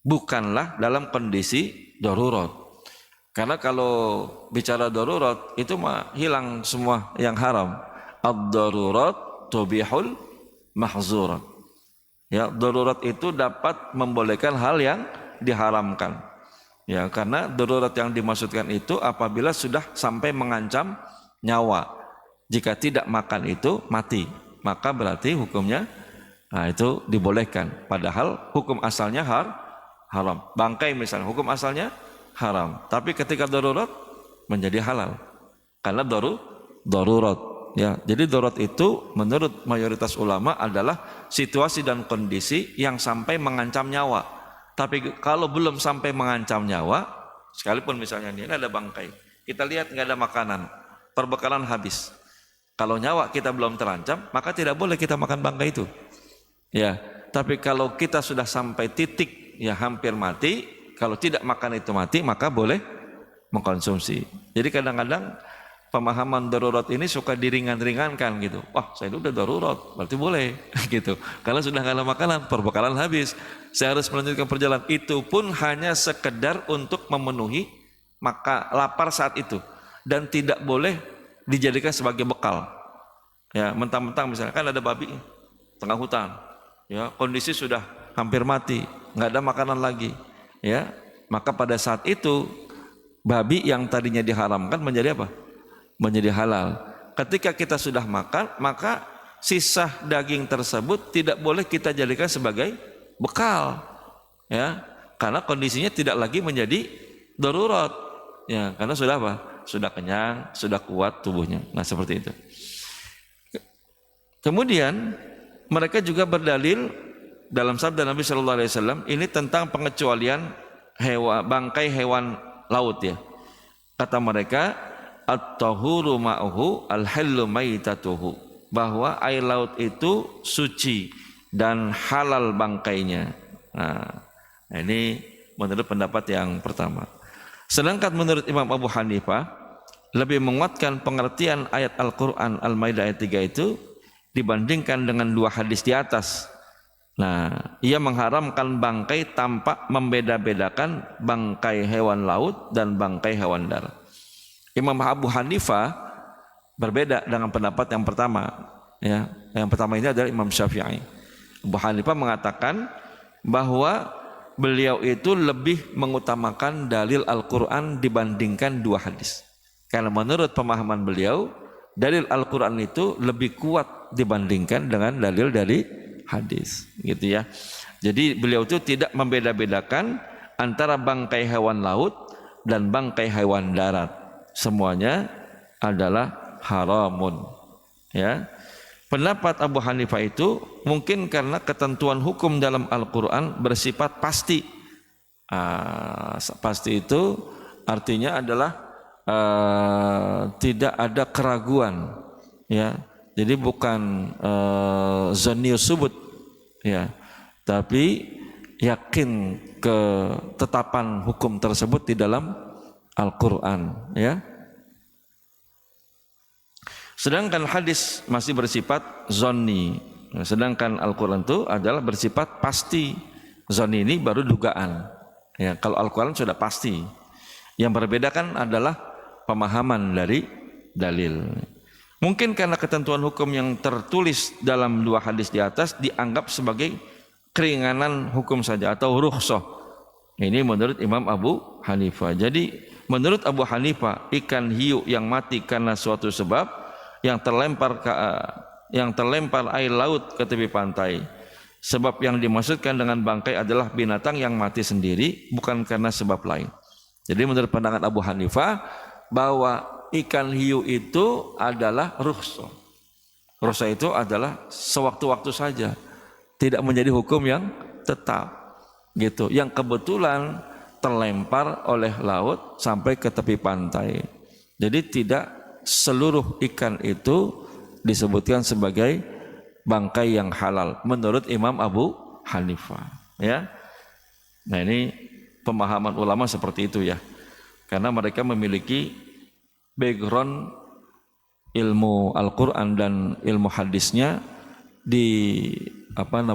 bukanlah dalam kondisi darurat. Karena kalau bicara darurat itu mah hilang semua yang haram. Ad-darurat tubihul mahzurat. Ya, darurat itu dapat membolehkan hal yang diharamkan. Ya, karena darurat yang dimaksudkan itu apabila sudah sampai mengancam nyawa. Jika tidak makan itu mati, maka berarti hukumnya itu dibolehkan. Padahal hukum asalnya haram. Bangkai misalnya hukum asalnya haram, tapi ketika darurat menjadi halal karena darurat ya. Jadi darurat itu menurut mayoritas ulama adalah situasi dan kondisi yang sampai mengancam nyawa. Tapi kalau belum sampai mengancam nyawa, sekalipun misalnya ini ada bangkai, kita lihat nggak ada makanan, perbekalan habis, kalau nyawa kita belum terancam, maka tidak boleh kita makan bangkai itu ya. Tapi kalau kita sudah sampai titik ya hampir mati, kalau tidak makan itu mati, maka boleh mengkonsumsi. Jadi kadang-kadang pemahaman darurat ini suka diringan-ringankan gitu. Wah, saya udah darurat, berarti boleh gitu. Kalau sudah nggak ada makanan, perbekalan habis, saya harus melanjutkan perjalanan. Itu pun hanya sekedar untuk memenuhi maka lapar saat itu dan tidak boleh dijadikan sebagai bekal. Ya, mentang-mentang misalnya kan ada babi tengah hutan, ya kondisi sudah hampir mati, nggak ada makanan lagi. Ya, maka pada saat itu babi yang tadinya diharamkan menjadi apa? Menjadi halal. Ketika kita sudah makan, maka sisa daging tersebut tidak boleh kita jadikan sebagai bekal. Ya, karena kondisinya tidak lagi menjadi darurat. Ya, karena sudah apa? Sudah kenyang, sudah kuat tubuhnya. Nah, seperti itu. Kemudian mereka juga berdalil dalam sabda Nabi Shallallahu Alaihi Wasallam ini tentang pengecualian bangkai hewan laut ya. Kata mereka, at-tahuru ma'uhu al-hallu maitatuhu, bahwa air laut itu suci dan halal bangkainya. Nah, ini menurut pendapat yang pertama. Sedangkan menurut Imam Abu Hanifah lebih menguatkan pengertian ayat Al-Quran Al-Maidah ayat 3 itu dibandingkan dengan dua hadis di atas. Nah, ia mengharamkan bangkai tanpa membeda-bedakan bangkai hewan laut dan bangkai hewan darat. Imam Abu Hanifah berbeda dengan pendapat yang pertama. Ya, yang pertama ini adalah Imam Syafi'i. Abu Hanifah mengatakan bahwa beliau itu lebih mengutamakan dalil Al-Quran dibandingkan dua hadis. Karena menurut pemahaman beliau, dalil Al-Quran itu lebih kuat dibandingkan dengan dalil dari hadis, gitu ya. Jadi beliau itu tidak membeda-bedakan antara bangkai hewan laut dan bangkai hewan darat. Semuanya adalah haramun. Ya. Pendapat Abu Hanifah itu mungkin karena ketentuan hukum dalam Al-Quran bersifat pasti. Pasti itu artinya adalah tidak ada keraguan. Ya. Jadi bukan zanius subut, ya, tapi yakin ketetapan hukum tersebut di dalam Al-Quran, ya. Sedangkan hadis masih bersifat zonni. Sedangkan Al-Quran itu adalah bersifat pasti. Zonni ini baru dugaan. Ya, kalau Al-Quran sudah pasti. Yang berbeda kan adalah pemahaman dari dalil. Mungkin karena ketentuan hukum yang tertulis dalam dua hadis di atas dianggap sebagai keringanan hukum saja atau rukhsah. Ini menurut Imam Abu Hanifah. Jadi menurut Abu Hanifah, ikan hiu yang mati karena suatu sebab yang terlempar air laut ke tepi pantai. Sebab yang dimaksudkan dengan bangkai adalah binatang yang mati sendiri, bukan karena sebab lain. Jadi menurut pandangan Abu Hanifah bahwa ikan hiu itu adalah rukhsah. Rukhsah itu adalah sewaktu-waktu saja, tidak menjadi hukum yang tetap. Gitu. Yang kebetulan terlempar oleh laut sampai ke tepi pantai. Jadi tidak seluruh ikan itu disebutkan sebagai bangkai yang halal menurut Imam Abu Hanifah, ya. Nah, ini pemahaman ulama seperti itu ya. Karena mereka memiliki background ilmu Al-Qur'an dan ilmu hadisnya dilatar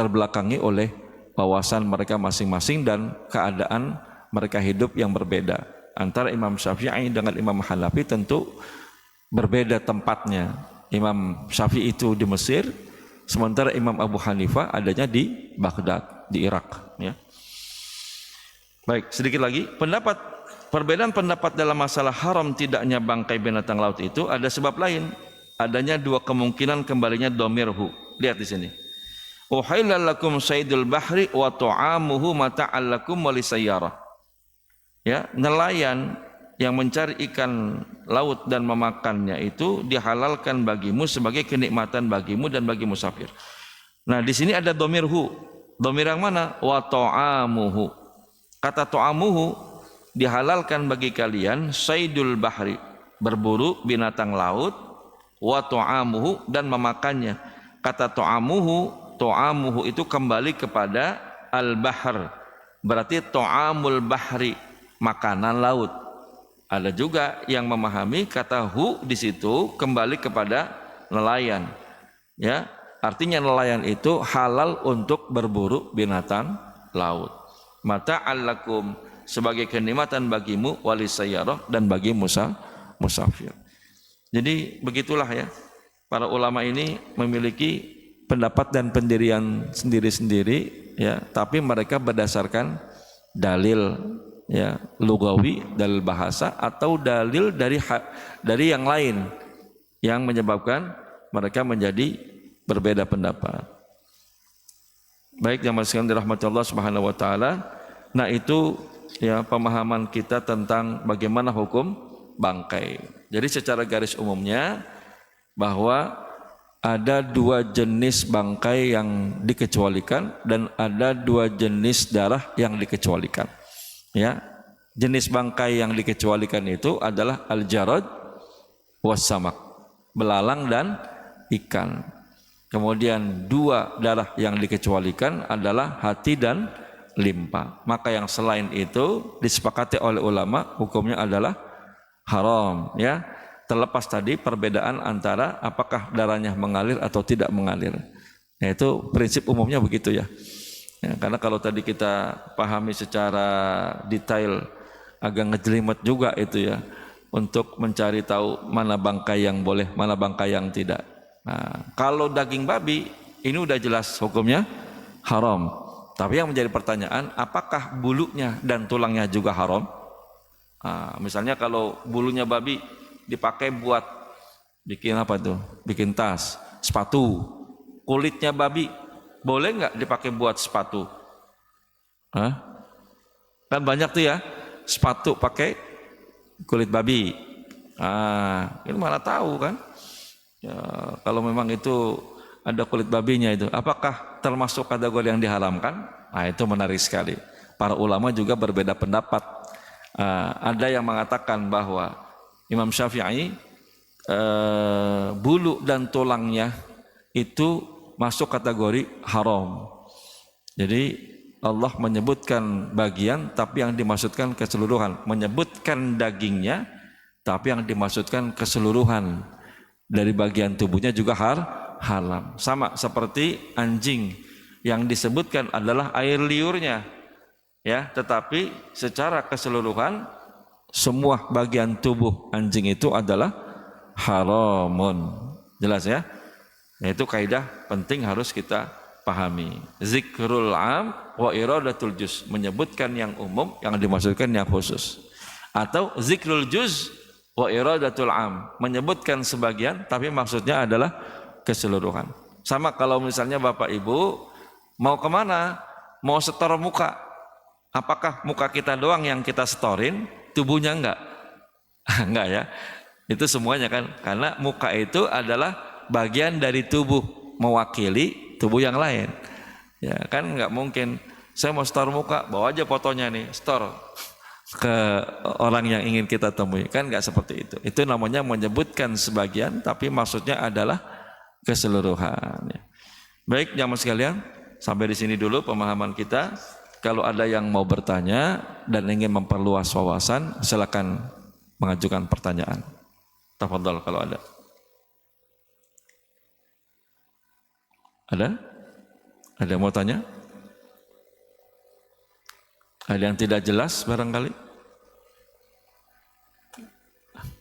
belakangi oleh wawasan mereka masing-masing dan keadaan mereka hidup yang berbeda. Antara Imam Syafi'i dengan Imam Hanafi tentu berbeda tempatnya. Imam Syafi'i itu di Mesir, sementara Imam Abu Hanifah adanya di Baghdad, di Irak. Ya. Baik, sedikit lagi. Perbedaan pendapat dalam masalah haram tidaknya bangkai binatang laut itu ada sebab lain. Adanya dua kemungkinan kembalinya domirhu. Lihat di sini. Uhilla lakum saydul bahri wa ta'amuhu mata'al lakum wa lisayyarah. Ya, nelayan yang mencari ikan laut dan memakannya itu dihalalkan bagimu sebagai kenikmatan bagimu dan bagi musafir. Nah, di sini ada domirhu. Domir yang mana? Wa ta'amuhu. Kata ta'amuhu dihalalkan bagi kalian saydul bahri, berburu binatang laut, wa ta'amuhu dan memakannya. Kata ta'amuhu itu kembali kepada al-bahr. Berarti ta'amul bahri, makanan laut. Ada juga yang memahami kata hu di situ kembali kepada nelayan. Ya, artinya nelayan itu halal untuk berburu binatang laut. Mata'al lakum, sebagai kenikmatan bagimu, walisayyarah dan bagi musafir. Jadi begitulah ya. Para ulama ini memiliki pendapat dan pendirian sendiri-sendiri ya, tapi mereka berdasarkan dalil ya, lugawi, dalil bahasa atau dalil dari yang lain yang menyebabkan mereka menjadi berbeda pendapat. Baik, yang sekalian dirahmati Allah Subhanahu wa taala. Nah, itu ya pemahaman kita tentang bagaimana hukum bangkai. Jadi secara garis umumnya bahwa ada dua jenis bangkai yang dikecualikan dan ada dua jenis darah yang dikecualikan. Ya, jenis bangkai yang dikecualikan itu adalah al-jarad was-samak, belalang dan ikan. Kemudian dua darah yang dikecualikan adalah hati dan limpa. Maka yang selain itu disepakati oleh ulama hukumnya adalah haram, ya. Terlepas tadi perbedaan antara apakah darahnya mengalir atau tidak mengalir. Nah, itu prinsip umumnya begitu ya. Ya, karena kalau tadi kita pahami secara detail agak ngejelimet juga itu ya untuk mencari tahu mana bangkai yang boleh, mana bangkai yang tidak. Nah, kalau daging babi ini udah jelas hukumnya haram. Tapi yang menjadi pertanyaan, apakah bulunya dan tulangnya juga haram? Nah, misalnya kalau bulunya babi dipakai buat bikin apa tuh? Bikin tas, sepatu. Kulitnya babi boleh nggak dipakai buat sepatu? Hah? Kan banyak tuh ya sepatu pakai kulit babi. Ini mana tahu kan? Ya, kalau memang itu ada kulit babinya itu, apakah termasuk kategori yang diharamkan? Nah, itu menarik sekali. Para ulama juga berbeda pendapat. Ada yang mengatakan bahwa Imam Syafi'i bulu dan tulangnya itu masuk kategori haram. Jadi Allah menyebutkan bagian tapi yang dimaksudkan keseluruhan, menyebutkan dagingnya Tapi yang dimaksudkan keseluruhan dari bagian tubuhnya juga haram. Sama seperti anjing, yang disebutkan adalah air liurnya, ya, tetapi secara keseluruhan semua bagian tubuh anjing itu adalah haramun. Jelas ya? Itu kaidah penting harus kita pahami. Zikrul am wa iradatul juz, menyebutkan yang umum, yang dimaksudkan yang khusus. Atau zikrul juz wa iradatul am, menyebutkan sebagian tapi maksudnya adalah keseluruhan. Sama kalau misalnya Bapak Ibu mau kemana? Mau setor muka. Apakah muka kita doang yang kita setorin, tubuhnya enggak? Enggak ya. Itu semuanya kan, karena muka itu adalah bagian dari tubuh, mewakili tubuh yang lain. Ya kan nggak mungkin saya mau setor muka, bawa aja fotonya nih, setor ke orang yang ingin kita temui, kan nggak seperti itu. Itu namanya menyebutkan sebagian, tapi maksudnya adalah keseluruhan. Baik jamaah sekalian, sampai di sini dulu pemahaman kita. Kalau ada yang mau bertanya dan ingin memperluas wawasan, silakan mengajukan pertanyaan. Tafadhal kalau ada. Ada? Ada yang mau tanya? Ada yang tidak jelas barangkali?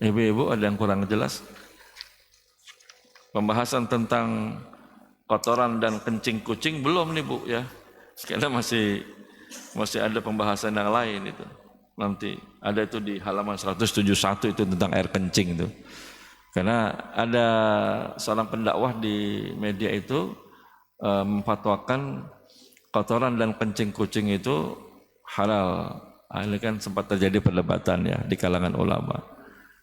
Ibu-ibu ada yang kurang jelas? Pembahasan tentang kotoran dan kencing kucing belum nih Bu ya. Karena masih ada pembahasan yang lain itu. Nanti ada itu di halaman 171 itu tentang air kencing itu. Karena ada seorang pendakwah di media itu memfatwakan kotoran dan kencing kucing itu halal. Ini kan sempat terjadi perdebatan ya di kalangan ulama.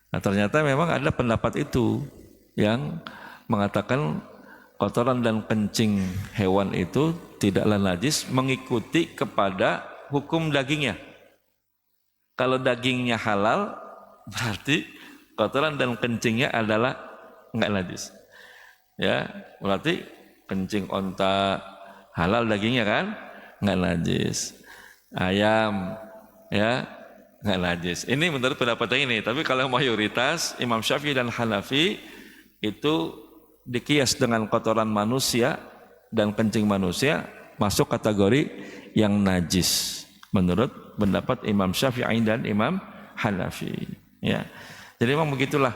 Nah ternyata memang ada pendapat itu yang mengatakan kotoran dan kencing hewan itu tidaklah najis mengikuti kepada hukum dagingnya. Kalau dagingnya halal berarti kotoran dan kencingnya adalah enggak najis. Ya, berarti kencing onta halal dagingnya kan enggak najis. Ayam ya enggak najis. Ini menurut pendapat yang ini, tapi kalau mayoritas Imam Syafi'i dan Hanafi itu dikias dengan kotoran manusia dan kencing manusia masuk kategori yang najis menurut pendapat Imam Syafi'i dan Imam Hanafi ya. Jadi memang begitulah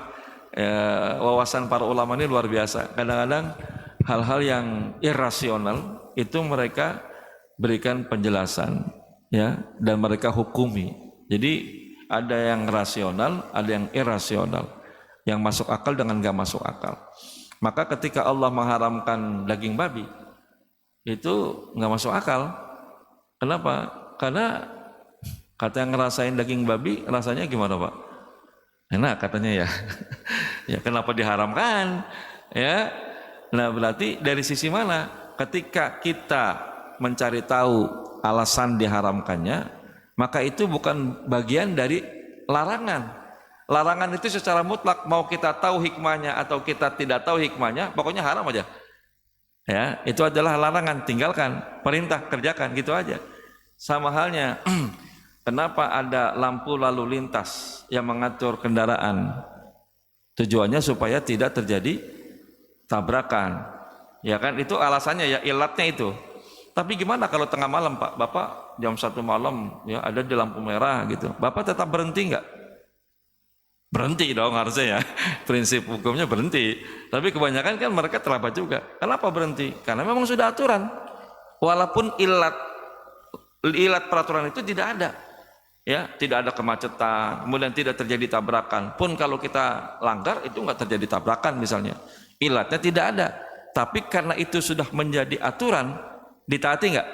wawasan para ulama ini luar biasa. Kadang-kadang hal-hal yang irasional itu mereka berikan penjelasan ya, dan mereka hukumi. Jadi ada yang rasional, ada yang irasional, yang masuk akal dengan gak masuk akal. Maka ketika Allah mengharamkan daging babi itu gak masuk akal. Kenapa? Karena kata yang ngerasain daging babi rasanya gimana Pak? Enak katanya ya. Ya kenapa diharamkan? Ya. Nah berarti dari sisi mana? Ketika kita mencari tahu alasan diharamkannya, maka itu bukan bagian dari larangan. Larangan itu secara mutlak, mau kita tahu hikmahnya atau kita tidak tahu hikmahnya, pokoknya haram aja. Ya, itu adalah larangan, tinggalkan. Perintah, kerjakan, gitu aja. Sama halnya, kenapa ada lampu lalu lintas yang mengatur kendaraan? Tujuannya supaya tidak terjadi tabrakan. Ya kan, itu alasannya ya, ilatnya itu. Tapi gimana kalau tengah malam Pak? Bapak jam 1 malam ya ada di lampu merah gitu. Bapak tetap berhenti enggak? Berhenti dong harusnya ya. Prinsip hukumnya berhenti. Tapi kebanyakan kan mereka terlambat juga. Kenapa berhenti? Karena memang sudah aturan. Walaupun ilat peraturan itu tidak ada. Ya, tidak ada kemacetan, kemudian tidak terjadi tabrakan. Pun kalau kita langgar itu enggak terjadi tabrakan misalnya. Ilatnya tidak ada. Tapi karena itu sudah menjadi aturan, ditaati enggak?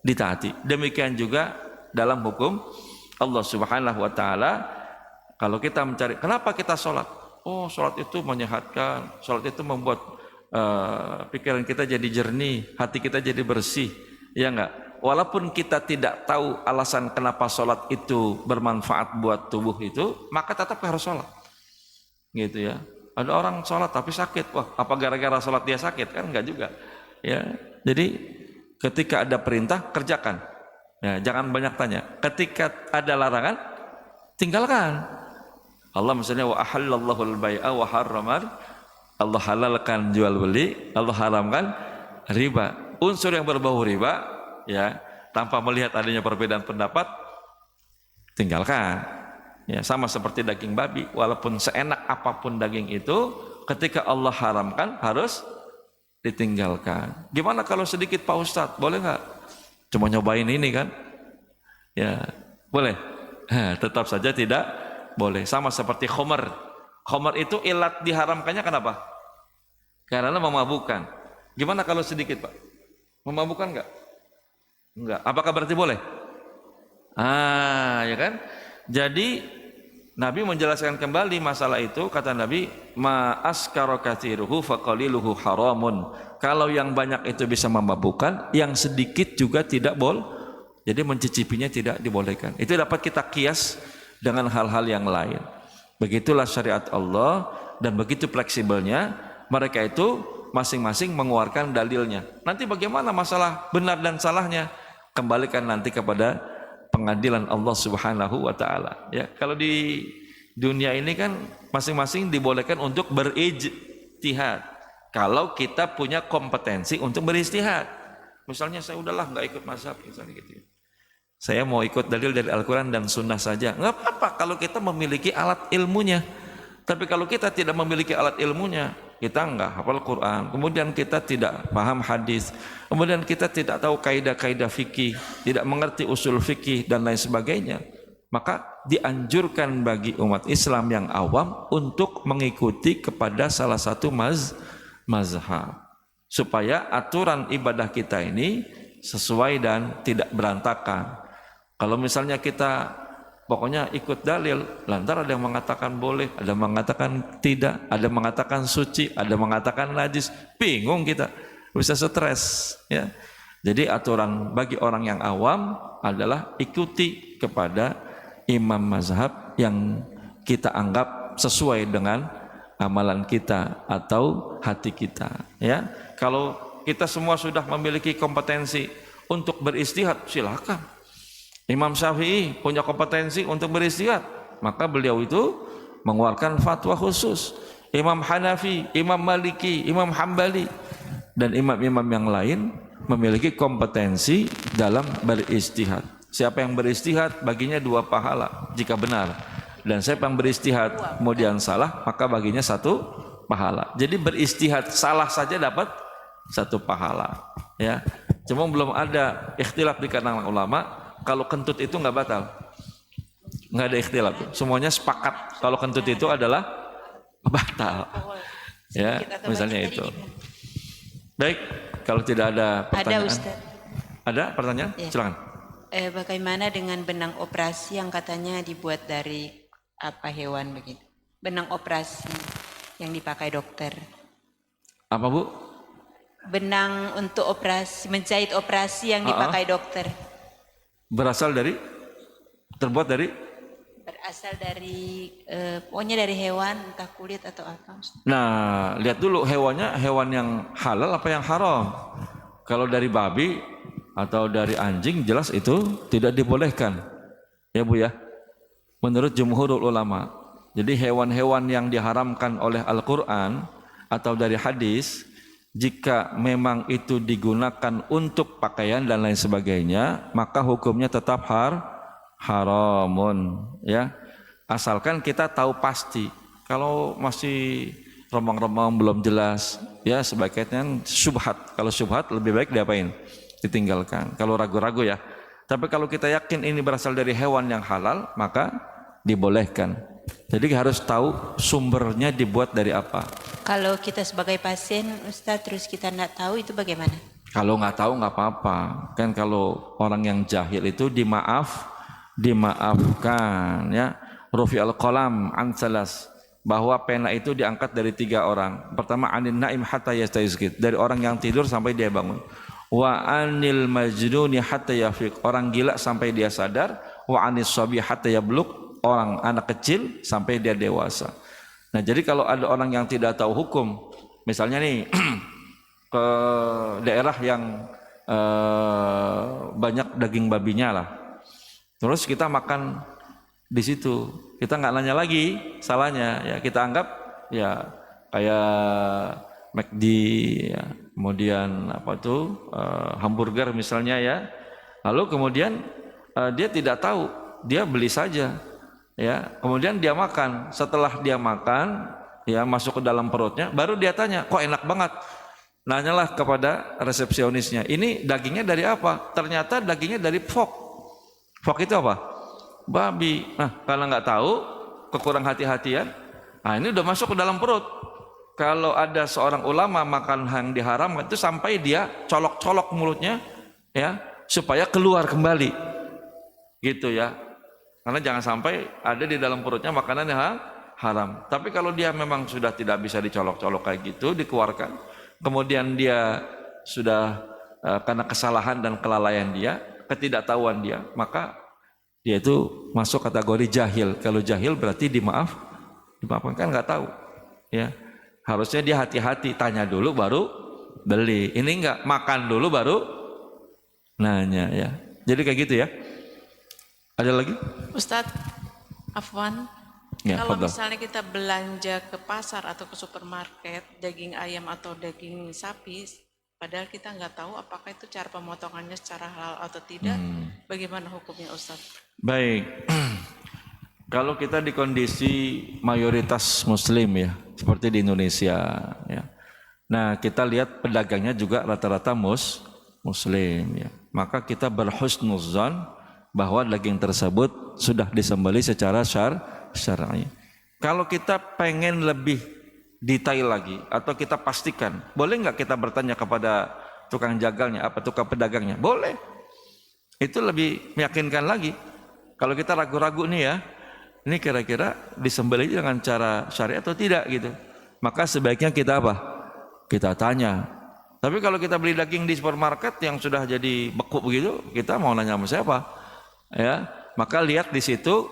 Ditaati. Demikian juga dalam hukum Allah Subhanahu wa taala. Kalau kita mencari, kenapa kita sholat? Oh, sholat itu menyehatkan, sholat itu membuat pikiran kita jadi jernih, hati kita jadi bersih, ya enggak? Walaupun kita tidak tahu alasan kenapa sholat itu bermanfaat buat tubuh itu, maka tetap harus sholat, gitu ya. Ada orang sholat tapi sakit, wah apa gara-gara sholat dia sakit? Kan enggak juga, ya. Jadi ketika ada perintah kerjakan, ya, jangan banyak tanya. Ketika ada larangan tinggalkan. Allah misalnya wa ahallallahu al-bai'a wa harraman, Allah halalkan jual beli, Allah haramkan riba. Unsur yang berbau riba ya, tanpa melihat adanya perbedaan pendapat tinggalkan. Ya, sama seperti daging babi, walaupun seenak apapun daging itu, ketika Allah haramkan harus ditinggalkan. Gimana kalau sedikit Pak Ustadz? Boleh nggak? Cuma nyobain ini kan? Ya, boleh. Tetap saja tidak boleh. Sama seperti khamar. Khamar itu ilat diharamkannya kenapa? Karena memabukkan. Gimana kalau sedikit Pak? Memabukkan nggak? Enggak. Apakah berarti boleh? Ya kan? Jadi Nabi menjelaskan kembali masalah itu, kata Nabi, ma askara katsiruhu faqaliluhu haramun. Kalau yang banyak itu bisa memabukkan, yang sedikit juga tidak boleh. Jadi mencicipinya tidak dibolehkan. Itu dapat kita kias dengan hal-hal yang lain. Begitulah syariat Allah dan begitu fleksibelnya mereka itu masing-masing mengeluarkan dalilnya. Nanti bagaimana masalah benar dan salahnya? Kembalikan nanti kepada pengadilan Allah Subhanahu wa taala. Ya, kalau di dunia ini kan masing-masing dibolehkan untuk berijtihad. Kalau kita punya kompetensi untuk berijtihad. Misalnya saya udahlah nggak ikut mazhab misalnya gitu. Saya mau ikut dalil dari Al-Quran dan Sunnah saja. Nggak apa-apa kalau kita memiliki alat ilmunya. Tapi kalau kita tidak memiliki alat ilmunya, kita nggak hafal Quran, kemudian kita tidak paham hadis, kemudian kita tidak tahu kaidah-kaidah fikih, tidak mengerti usul fikih dan lain sebagainya, maka dianjurkan bagi umat Islam yang awam untuk mengikuti kepada salah satu mazhab, supaya aturan ibadah kita ini sesuai dan tidak berantakan. Kalau misalnya kita pokoknya ikut dalil, lantar ada yang mengatakan boleh, ada yang mengatakan tidak, ada yang mengatakan suci, ada yang mengatakan najis, bingung kita, bisa stres ya. Jadi aturan bagi orang yang awam adalah ikuti kepada imam mazhab yang kita anggap sesuai dengan amalan kita atau hati kita ya. Kalau kita semua sudah memiliki kompetensi untuk beristihad, silakan. Imam Syafi'i punya kompetensi untuk beristihad, maka beliau itu mengeluarkan fatwa khusus. Imam Hanafi, Imam Maliki, Imam Hambali dan imam-imam yang lain memiliki kompetensi dalam beristihad. Siapa yang beristihad baginya 2 pahala jika benar, dan siapa yang beristihad kemudian salah maka baginya 1 pahala. Jadi beristihad salah saja dapat 1 pahala ya. Cuma belum ada ikhtilaf di kalangan ulama. Kalau kentut itu nggak batal, nggak ada ikhtilaf, semuanya sepakat kalau kentut itu adalah batal, ya misalnya itu. Baik, kalau tidak ada pertanyaan, ada pertanyaan, ya. Silakan. Bagaimana dengan benang operasi yang katanya dibuat dari hewan begitu? Benang operasi yang dipakai dokter. Apa Bu? Benang untuk operasi, menjahit operasi yang dipakai dokter. Berasal dari, terbuat dari? Berasal dari, pokoknya dari hewan, entah kulit atau apa. Nah, lihat dulu hewannya, hewan yang halal apa yang haram. Kalau dari babi atau dari anjing, jelas itu tidak dibolehkan. Ya Bu ya, menurut jumhurul ulama. Jadi hewan-hewan yang diharamkan oleh Al-Quran atau dari hadis, jika memang itu digunakan untuk pakaian dan lain sebagainya, maka hukumnya tetap haramun ya. Asalkan kita tahu pasti. Kalau masih remang-remang belum jelas ya, sebaiknya syubhat. Kalau syubhat lebih baik diapain? Ditinggalkan. Kalau ragu-ragu ya. Tapi kalau kita yakin ini berasal dari hewan yang halal, maka dibolehkan. Jadi harus tahu sumbernya dibuat dari apa. Kalau kita sebagai pasien, Ustaz, terus kita tidak tahu, itu bagaimana? Kalau nggak tahu nggak apa-apa. Kan kalau orang yang jahil itu dimaafkan ya. Rufi al-qalam an salas, bahwa pena itu diangkat dari 3 orang. Pertama, anin naim hatta yastayqid, dari orang yang tidur sampai dia bangun. Wa anil majnuni hatta yafiq, orang gila sampai dia sadar. Wa anis sabi hatta yablugh, orang anak kecil sampai dia dewasa. Nah, jadi kalau ada orang yang tidak tahu hukum, misalnya nih ke daerah yang banyak daging babinya lah, terus kita makan di situ. Kita nggak nanya lagi salahnya, ya kita anggap ya kayak McD, ya. Kemudian apa tuh hamburger misalnya ya. Lalu kemudian dia tidak tahu, dia beli saja, ya. Kemudian dia makan. Setelah dia makan, ya masuk ke dalam perutnya, baru dia tanya, kok enak banget. Nanyalah kepada resepsionisnya, ini dagingnya dari apa? Ternyata dagingnya dari pork. Pork itu apa? Babi. Nah, kalau nggak tahu, kekurang hati-hatian, nah ini udah masuk ke dalam perut. Kalau ada seorang ulama makan yang diharam itu sampai dia colok-colok mulutnya, ya, supaya keluar kembali, gitu ya. Karena jangan sampai ada di dalam perutnya makanan yang haram. Tapi kalau dia memang sudah tidak bisa dicolok-colok kayak gitu, dikeluarkan. Kemudian dia sudah karena kesalahan dan kelalaian dia, ketidaktahuan dia, maka dia itu masuk kategori jahil. Kalau jahil berarti dimaafkan, kan nggak tahu, ya. Harusnya dia hati-hati, tanya dulu baru beli. Ini enggak, makan dulu baru nanya, ya. Jadi kayak gitu ya. Ada lagi? Ustadz, Afwan, Ya, kalau fadal. misalnya kita belanja ke pasar atau ke supermarket daging ayam atau daging sapi, padahal kita nggak tahu apakah itu cara pemotongannya secara halal atau tidak, bagaimana hukumnya Ustadz? Baik. Kalau kita di kondisi mayoritas muslim ya, seperti di Indonesia ya. Nah, kita lihat pedagangnya juga rata-rata muslim ya. Maka kita berhusnuzan bahwa daging tersebut sudah disembelih secara syar'i. Kalau kita pengen lebih detail lagi atau kita pastikan, boleh nggak kita bertanya kepada tukang jagalnya, apa tukang pedagangnya? Boleh. Itu lebih meyakinkan lagi. Kalau kita ragu-ragu nih ya, ini kira-kira disembelih dengan cara syar'i atau tidak gitu. Maka sebaiknya kita apa? Kita tanya. Tapi kalau kita beli daging di supermarket yang sudah jadi beku begitu, kita mau nanya sama siapa? Ya, maka lihat di situ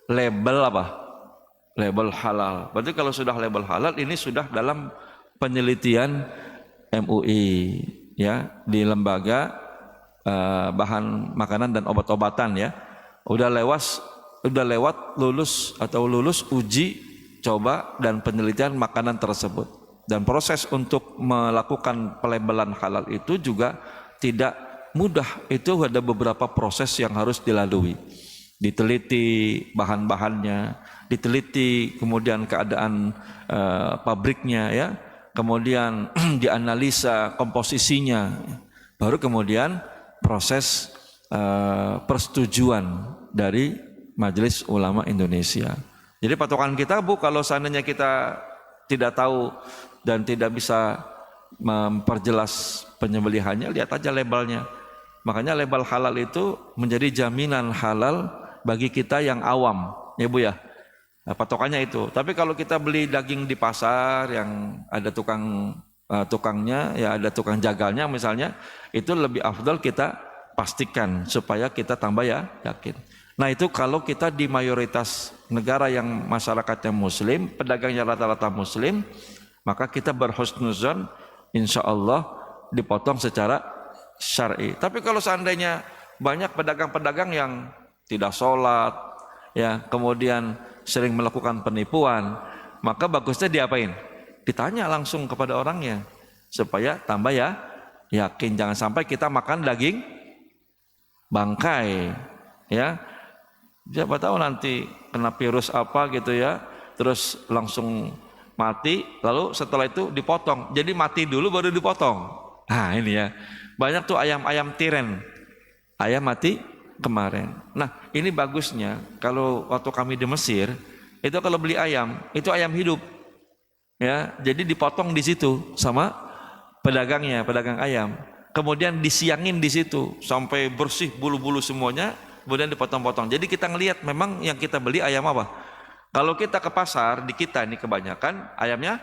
label apa? Label halal. Berarti kalau sudah label halal ini sudah dalam penelitian MUI ya, di lembaga bahan makanan dan obat-obatan ya. Udah lewat lulus uji coba dan penelitian makanan tersebut. Dan proses untuk melakukan pelabelan halal itu juga tidak mudah. Itu ada beberapa proses yang harus dilalui. Diteliti bahan-bahannya, diteliti kemudian keadaan pabriknya ya, kemudian dianalisa komposisinya, baru kemudian proses persetujuan dari Majelis Ulama Indonesia. Jadi patokan kita Bu, kalau seandainya kita tidak tahu dan tidak bisa memperjelas penyembelihannya, lihat aja labelnya. Makanya label halal itu menjadi jaminan halal bagi kita yang awam, ya Bu ya. Nah, patokannya itu. Tapi kalau kita beli daging di pasar yang ada tukangnya, ya ada tukang jagalnya misalnya, itu lebih afdal kita pastikan supaya kita tambah ya yakin. Nah itu kalau kita di mayoritas negara yang masyarakatnya muslim, pedagangnya rata-rata muslim, maka kita berhusnuzon, insya Allah dipotong secara syar'i. Tapi kalau seandainya banyak pedagang-pedagang yang tidak sholat, ya kemudian sering melakukan penipuan, maka bagusnya diapain? Ditanya langsung kepada orangnya supaya tambah ya yakin. Jangan sampai kita makan daging bangkai, ya. Siapa tahu nanti kena virus apa gitu ya, terus langsung mati, lalu setelah itu dipotong. Jadi mati dulu baru dipotong. Nah ini ya, banyak tuh ayam-ayam tiren, ayam mati kemarin. Nah ini bagusnya kalau waktu kami di Mesir, itu kalau beli ayam, itu ayam hidup, ya. Jadi dipotong di situ sama pedagangnya, pedagang ayam. Kemudian disiangin di situ sampai bersih bulu-bulu semuanya, kemudian dipotong-potong. Jadi kita ngelihat memang yang kita beli ayam apa. Kalau kita ke pasar, di kita ini kebanyakan ayamnya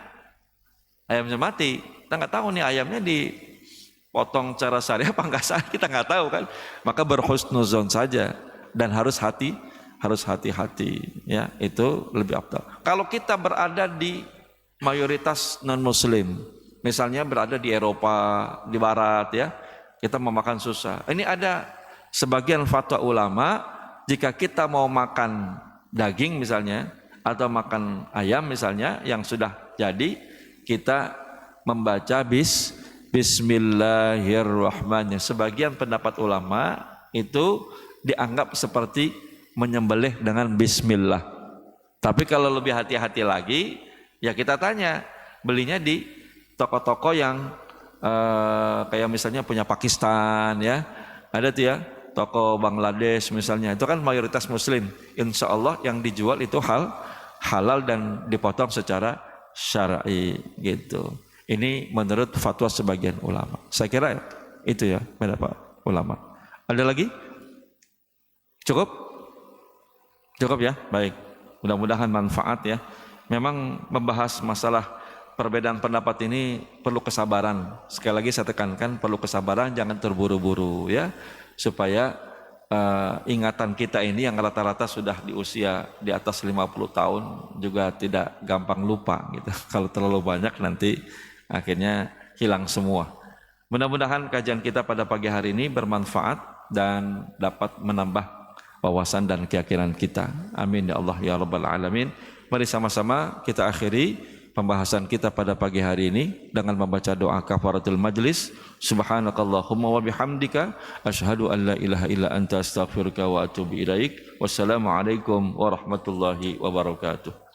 mati. Kita nggak tahu nih ayamnya dipotong cara syariah apa nggak syariah, kita nggak tahu kan. Maka berhusnuzon saja dan harus hati-hati ya, itu lebih afdal. Kalau kita berada di mayoritas non muslim, misalnya berada di Eropa, di barat ya, kita mau makan susah. Ini ada sebagian fatwa ulama, jika kita mau makan daging misalnya atau makan ayam misalnya yang sudah jadi, kita membaca Bismillahirrahmanirrahim. Sebagian pendapat ulama itu dianggap seperti menyembelih dengan bismillah. Tapi kalau lebih hati-hati lagi, ya kita tanya, belinya di toko-toko yang kayak misalnya punya Pakistan ya, ada tuh ya, toko Bangladesh misalnya, itu kan mayoritas muslim. Insya Allah yang dijual itu halal dan dipotong secara syar'i gitu. Ini menurut fatwa sebagian ulama. Saya kira itu ya pendapat ulama. Ada lagi? Cukup? Cukup ya? Baik. Mudah-mudahan manfaat ya. Memang membahas masalah perbedaan pendapat ini perlu kesabaran. Sekali lagi saya tekankan, perlu kesabaran, jangan terburu-buru ya. Supaya ingatan kita ini yang rata-rata sudah di usia di atas 50 tahun juga tidak gampang lupa gitu. Kalau terlalu banyak nanti akhirnya hilang semua. Mudah-mudahan kajian kita pada pagi hari ini bermanfaat dan dapat menambah wawasan dan keyakinan kita. Amin ya Allah ya Rabbal Alamin. Mari sama-sama kita akhiri pembahasan kita pada pagi hari ini dengan membaca doa kafaratul majlis. Subhanakallahumma wa bihamdika asyhadu an la ilaha illa anta astaghfiruka wa atubu ilaik. Wassalamualaikum warahmatullahi wabarakatuh.